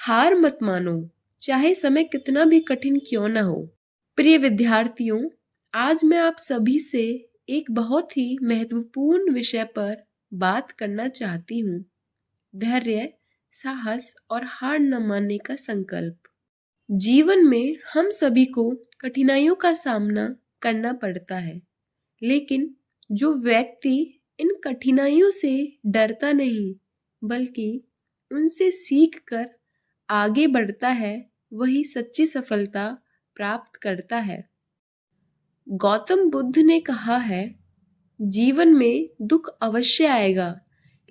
हार मत मानो, चाहे समय कितना भी कठिन क्यों न हो। प्रिय विद्यार्थियों, आज मैं आप सभी से एक बहुत ही महत्वपूर्ण विषय पर बात करना चाहती हूँ। धैर्य, साहस और हार न मानने का संकल्प। जीवन में हम सभी को कठिनाइयों का सामना करना पड़ता है, लेकिन जो व्यक्ति इन कठिनाइयों से डरता नहीं, बल्कि उनसे सीख कर आगे बढ़ता है, वही सच्ची सफलता प्राप्त करता है। गौतम बुद्ध ने कहा है, जीवन में दुख अवश्य आएगा,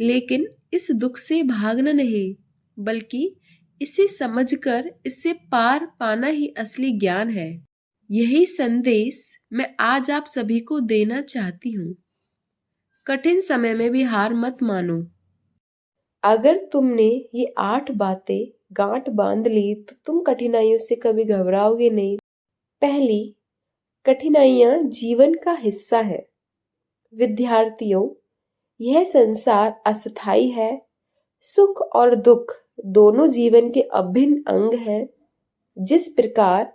लेकिन इस दुख से भागना नहीं, बल्कि इसे समझकर इससे पार पाना ही असली ज्ञान है। यही संदेश मैं आज आप सभी को देना चाहती हूँ। कठिन समय में भी हार मत मानो। अगर तुमने ये 8 बातें गांठ बांध ली तो तुम कठिनाइयों से कभी घबराओगे नहीं। पहली, कठिनाइयां जीवन का हिस्सा है। विद्यार्थियों, यह संसार अस्थाई है। सुख और दुख दोनों जीवन के अभिन्न अंग हैं। जिस प्रकार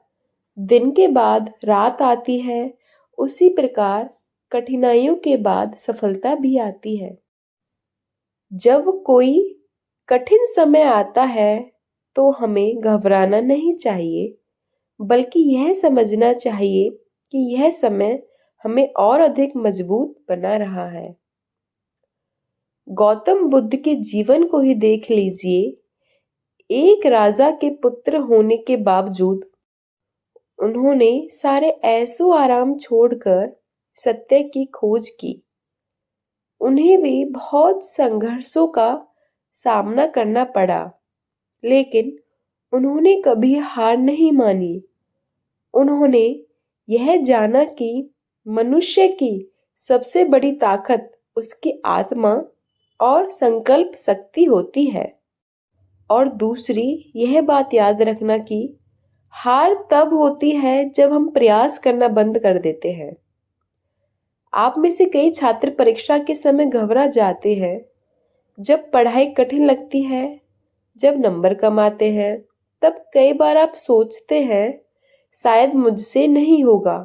दिन के बाद रात आती है, उसी प्रकार कठिनाइयों के बाद सफलता भी आती है। जब कोई कठिन समय आता है तो हमें घबराना नहीं चाहिए, बल्कि यह समझना चाहिए कि यह समय हमें और अधिक मजबूत बना रहा है। गौतम बुद्ध के जीवन को ही देख लीजिए। एक राजा के पुत्र होने के बावजूद उन्होंने सारे ऐशो आराम छोड़कर सत्य की खोज की। उन्हें भी बहुत संघर्षों का सामना करना पड़ा, लेकिन उन्होंने कभी हार नहीं मानी। उन्होंने यह जाना कि मनुष्य की सबसे बड़ी ताकत उसकी आत्मा और संकल्प शक्ति होती है। और दूसरी यह बात याद रखना कि हार तब होती है जब हम प्रयास करना बंद कर देते हैं। आप में से कई छात्र परीक्षा के समय घबरा जाते हैं। जब पढ़ाई कठिन लगती है, जब नंबर कम आते हैं, तब कई बार आप सोचते हैं शायद मुझसे नहीं होगा।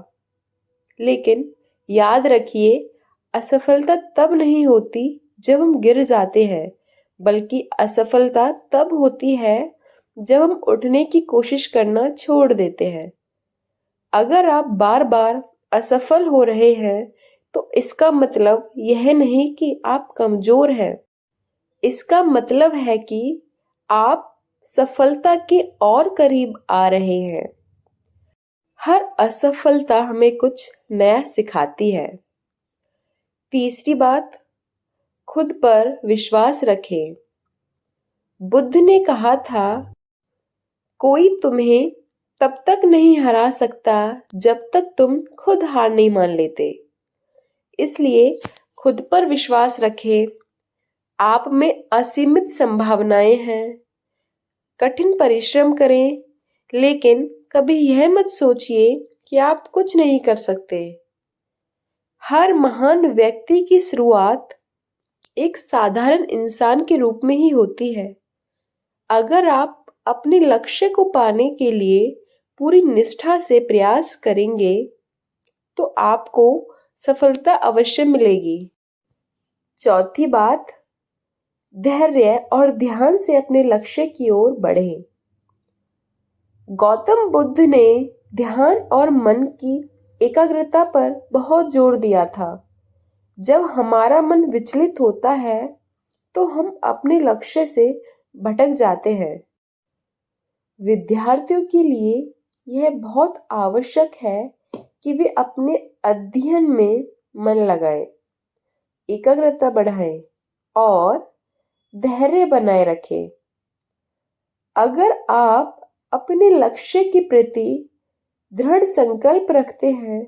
लेकिन याद रखिए, असफलता तब नहीं होती जब हम गिर जाते हैं, बल्कि असफलता तब होती है जब हम उठने की कोशिश करना छोड़ देते हैं। अगर आप बार बार असफल हो रहे हैं, तो इसका मतलब यह नहीं कि आप कमजोर हैं। इसका मतलब है कि आप सफलता के और करीब आ रहे हैं। हर असफलता हमें कुछ नया सिखाती है। तीसरी बात, खुद पर विश्वास रखें। बुद्ध ने कहा था, कोई तुम्हें तब तक नहीं हरा सकता जब तक तुम खुद हार नहीं मान लेते। इसलिए खुद पर विश्वास रखें। आप में असीमित संभावनाएं हैं। कठिन परिश्रम करें, लेकिन कभी यह मत सोचिए कि आप कुछ नहीं कर सकते। हर महान व्यक्ति की शुरुआत एक साधारण इंसान के रूप में ही होती है। अगर आप अपने लक्ष्य को पाने के लिए पूरी निष्ठा से प्रयास करेंगे, तो आपको सफलता अवश्य मिलेगी। चौथी बात, धैर्य और ध्यान से अपने लक्ष्य की ओर बढ़ें। गौतम बुद्ध ने ध्यान और मन की एकाग्रता पर बहुत जोर दिया था। जब हमारा मन विचलित होता है, तो हम अपने लक्ष्य से भटक जाते हैं। विद्यार्थियों के लिए यह बहुत आवश्यक है कि वे अपने अध्ययन में मन लगाएं, एकाग्रता बढ़ाएं और धैर्य बनाए रखें। अगर आप अपने लक्ष्य के प्रति दृढ़ संकल्प रखते हैं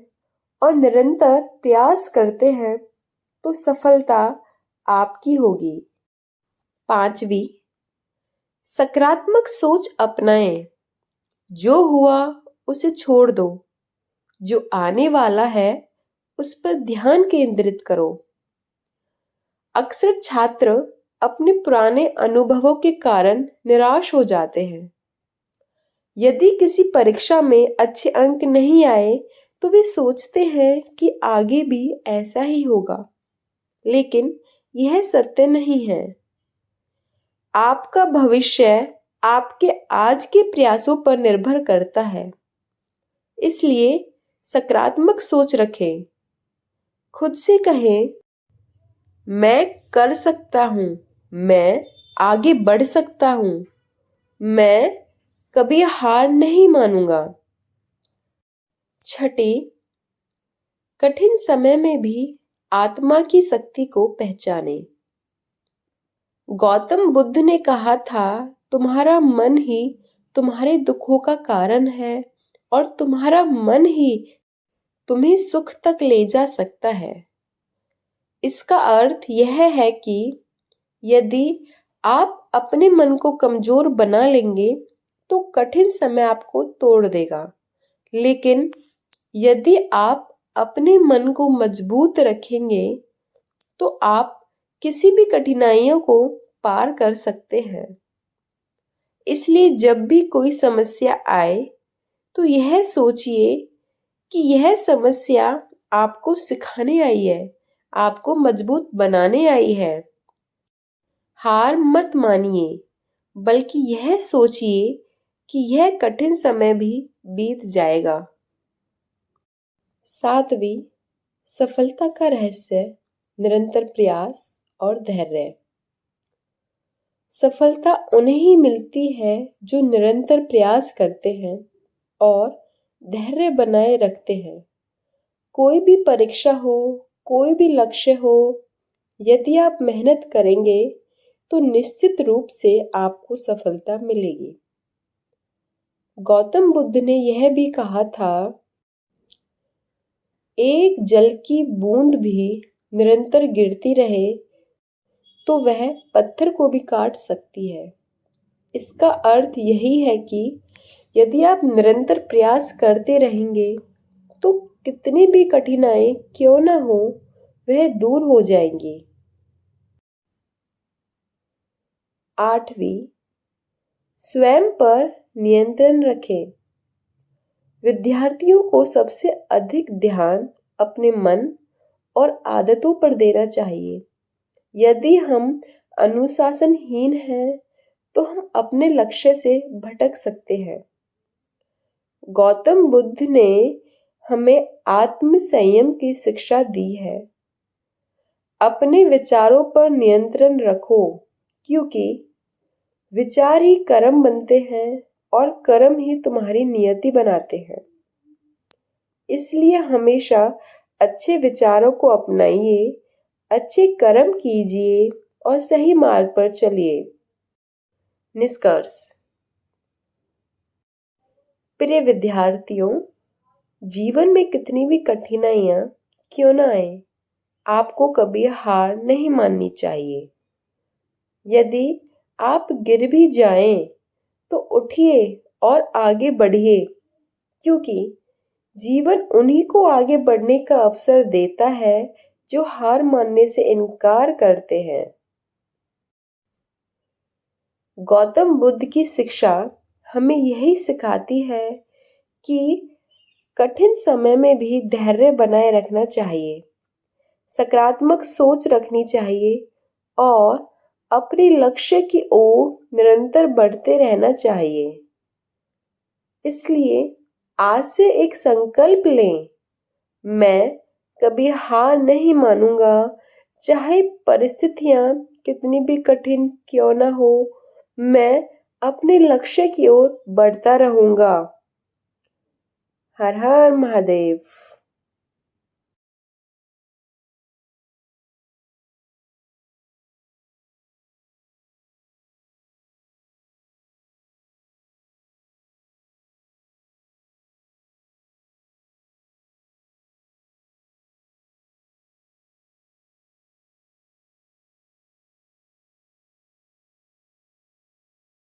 और निरंतर प्रयास करते हैं, तो सफलता आपकी होगी। पांचवी, सकारात्मक सोच अपनाएं। जो हुआ उसे छोड़ दो। जो आने वाला है उस पर ध्यान केंद्रित करो। अक्सर छात्र अपने पुराने अनुभवों के कारण निराश हो जाते हैं। यदि किसी परीक्षा में अच्छे अंक नहीं आए तो वे सोचते हैं कि आगे भी ऐसा ही होगा, लेकिन यह सत्य नहीं है। आपका भविष्य आपके आज के प्रयासों पर निर्भर करता है। इसलिए सकारात्मक सोच रखें। खुद से कहें, मैं कर सकता हूँ, मैं आगे बढ़ सकता हूँ, मैं कभी हार नहीं मानूंगा। छठी, कठिन समय में भी आत्मा की शक्ति को पहचाने। गौतम बुद्ध ने कहा था, तुम्हारा मन ही तुम्हारे दुखों का कारण है और तुम्हारा मन ही तुम्हें सुख तक ले जा सकता है। इसका अर्थ यह है कि यदि आप अपने मन को कमजोर बना लेंगे तो कठिन समय आपको तोड़ देगा, लेकिन यदि आप अपने मन को मजबूत रखेंगे तो आप किसी भी कठिनाइयों को पार कर सकते हैं। इसलिए जब भी कोई समस्या आए तो यह सोचिए कि यह समस्या आपको सिखाने आई है, आपको मजबूत बनाने आई है। हार मत मानिए, बल्कि यह सोचिए कि यह कठिन समय भी बीत जाएगा। सातवीं, सफलता का रहस्य निरंतर प्रयास और धैर्य। सफलता उन्हें ही मिलती है जो निरंतर प्रयास करते हैं और धैर्य बनाए रखते हैं। कोई भी परीक्षा हो, कोई भी लक्ष्य हो, यदि आप मेहनत करेंगे तो निश्चित रूप से आपको सफलता मिलेगी। गौतम बुद्ध ने यह भी कहा था, एक जल की बूंद भी निरंतर गिरती रहे तो वह पत्थर को भी काट सकती है। इसका अर्थ यही है कि यदि आप निरंतर प्रयास करते रहेंगे तो कितनी भी कठिनाई क्यों ना हो, वह दूर हो जाएंगी। आठवीं, स्वयं पर नियंत्रण रखें। विद्यार्थियों को सबसे अधिक ध्यान अपने मन और आदतों पर देना चाहिए। यदि हम अनुशासनहीन हैं तो हम अपने लक्ष्य से भटक सकते हैं। गौतम बुद्ध ने हमें आत्म संयम की शिक्षा दी है। अपने विचारों पर नियंत्रण रखो, क्योंकि विचार ही कर्म बनते हैं और कर्म ही तुम्हारी नियति बनाते हैं। इसलिए हमेशा अच्छे विचारों को अपनाइए, अच्छे कर्म कीजिए और सही मार्ग पर चलिए। निष्कर्ष। प्रिय विद्यार्थियों, जीवन में कितनी भी कठिनाइयां क्यों ना आए, आपको कभी हार नहीं माननी चाहिए। यदि आप गिर भी जाएं तो उठिए और आगे बढ़िए, क्योंकि जीवन उन्हीं को आगे बढ़ने का अवसर देता है जो हार मानने से इनकार करते हैं। गौतम बुद्ध की शिक्षा हमें यही सिखाती है कि कठिन समय में भी धैर्य बनाए रखना चाहिए, सकारात्मक सोच रखनी चाहिए और अपने लक्ष्य की ओर निरंतर बढ़ते रहना चाहिए। इसलिए आज से एक संकल्प लें, मैं कभी हार नहीं मानूंगा, चाहे परिस्थितियां कितनी भी कठिन क्यों ना हो, मैं अपने लक्ष्य की ओर बढ़ता रहूंगा। हर हर महादेव।